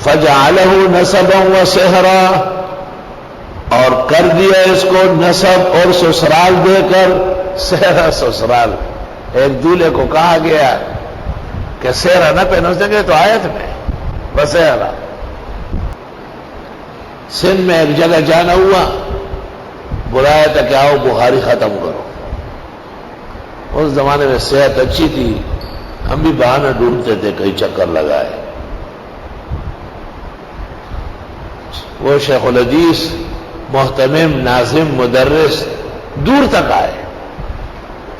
فجعلہ نسبا وسحرا، اور کر دیا اس کو نسب اور سسرال دے کر، سحرا سسرال۔ ایک دولہے کو کہا گیا کہ سحرا نہ پہنو، اس نے کہا تو آیت میں وسحرا۔ سندھ میں ایک جگہ جانا ہوا، بلایا تھا کہ آؤ بخاری ختم کرو۔ اس زمانے میں صحت اچھی تھی، ہم بھی بہانہ ڈھونڈتے تھے کئی چکر لگائے۔ وہ شیخ الحدیث محتمم ناظم مدرس دور تک آئے،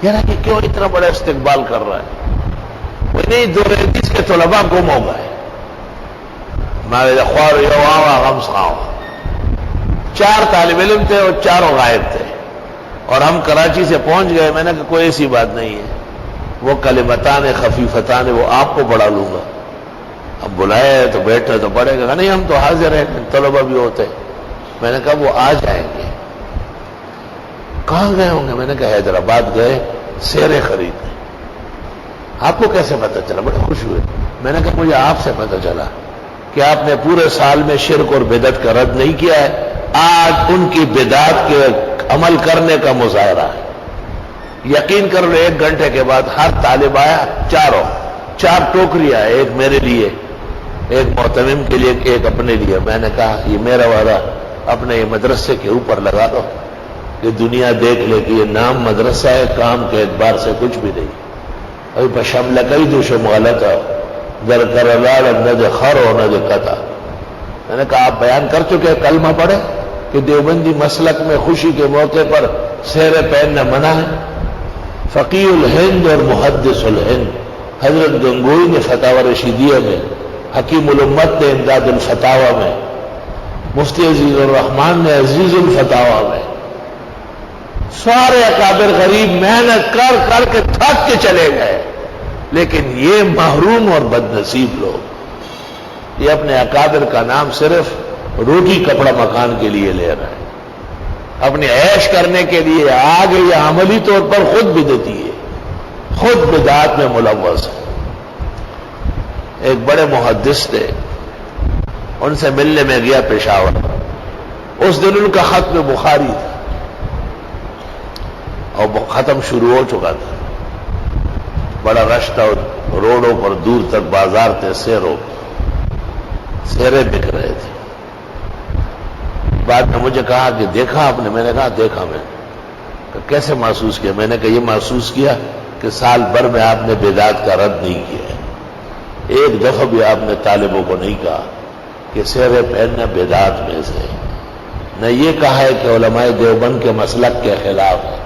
یعنی کہ کیوں اتنا بڑا استقبال کر رہا ہے؟ وہ نہیں، دور حدیث کے طلباء گم ہو گئے، ہمارے خوار یو آوا غمس خاؤ، 4 طالب علم تھے اور چاروں غائب تھے، اور ہم کراچی سے پہنچ گئے۔ میں نے کہا کوئی ایسی بات نہیں ہے، وہ کلمتان خفیفتان وہ آپ کو پڑھا لوں گا، اب بلائے تو بیٹھنا تو پڑے گا۔ نہیں ہم تو حاضر ہیں، طلبہ بھی ہوتے۔ میں نے کہا وہ آ جائیں گے۔ کہاں گئے ہوں گے؟ میں نے کہا حیدرآباد گئے سیرے خریدنے۔ آپ کو کیسے پتہ چلا؟ بڑے خوش ہوئے۔ میں نے کہا مجھے آپ سے پتہ چلا کہ آپ نے پورے سال میں شرک اور بدعت کا رد نہیں کیا ہے، آج ان کی بدعت کے عمل کرنے کا مظاہرہ ہے۔ یقین کرو 1 گھنٹے کے بعد ہر طالب آیا، 4 ٹوکریاں، ایک میرے لیے، ایک محتمم کے لیے، ایک اپنے لیے۔ میں نے کہا یہ میرا وعدہ اپنے مدرسے کے اوپر لگا دو کہ دنیا دیکھ لے کہ یہ نام مدرسہ ہے، کام کے اعتبار سے کچھ بھی نہیں۔ ابھی پشم لگائی دوشم غلط ہے، در کرلاڑ نہ دے خر ہو نہ دے قطع۔ میں نے کہا آپ بیان کر چکے، کلمہ پڑھے کہ دیوبندی مسلک میں خوشی کے موقع پر سہرے پہننا منع ہے۔ فقیہ الہند اور محدث الہند حضرت گنگوئی نے فتاوی رشیدیہ میں، حکیم الامت نے امداد الفتاوی میں، مفتی عزیز الرحمان نے عزیز الفتاوی میں، سارے اکابر غریب محنت کر کر کے تھک کے چلے گئے، لیکن یہ محروم اور بد نصیب لوگ یہ اپنے اکابر کا نام صرف روٹی کپڑا مکان کے لیے لے رہے ہیں، اپنی عیش کرنے کے لیے۔ آگے یہ عملی طور پر خود بدعتی ہے، خود بدعات میں ملوث ہے۔ ایک بڑے محدث تھے، ان سے ملنے میں گیا پشاور، اس دن ان کا ختم بخاری تھا اور ختم شروع ہو چکا تھا، بڑا رش تھا، روڈوں پر دور تک بازار تھے، سیرے بک رہے تھے۔ بعد میں مجھے کہا کہ دیکھا آپ نے؟ میں نے کہا دیکھا۔ میں کہ کیسے محسوس کیا؟ میں نے کہا یہ محسوس کیا کہ سال بھر میں آپ نے بدعات کا رد نہیں کیا ہے، ایک دفعہ بھی آپ نے طالبوں کو نہیں کہا کہ سہرے پہننا بدعات میں سے، نہ یہ کہا ہے کہ علماء دیوبند کے مسلک کے خلاف ہے۔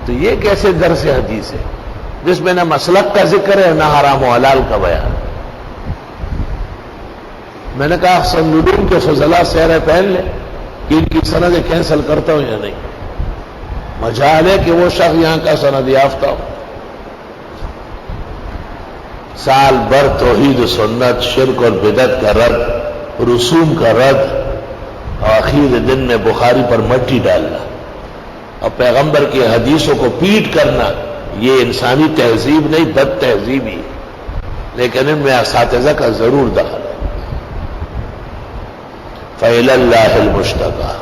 تو یہ کیسے درس حدیث ہے جس میں نہ مسلک کا ذکر ہے نہ حرام و حلال کا بیان؟ میں نے کہا سندون کے فضلاء سہرے پہن لیں کہ ان کی سندیں کینسل کرتا ہوں یا نہیں؟ مجال ہے کہ وہ شخص یہاں کا سند یافتہ ہو۔ سال بھر توحید و سنت، شرک اور بدعت کا رد، رسوم کا رد، اور آخر دن میں بخاری پر مٹی ڈالنا اور پیغمبر کی حدیثوں کو پیٹ کرنا، یہ انسانی تہذیب نہیں، بد تہذیبی، لیکن ان میں اساتذہ کا ضرور دخل ہے۔ فَإِلَى اللَّهِ الْمُشْتَكَى۔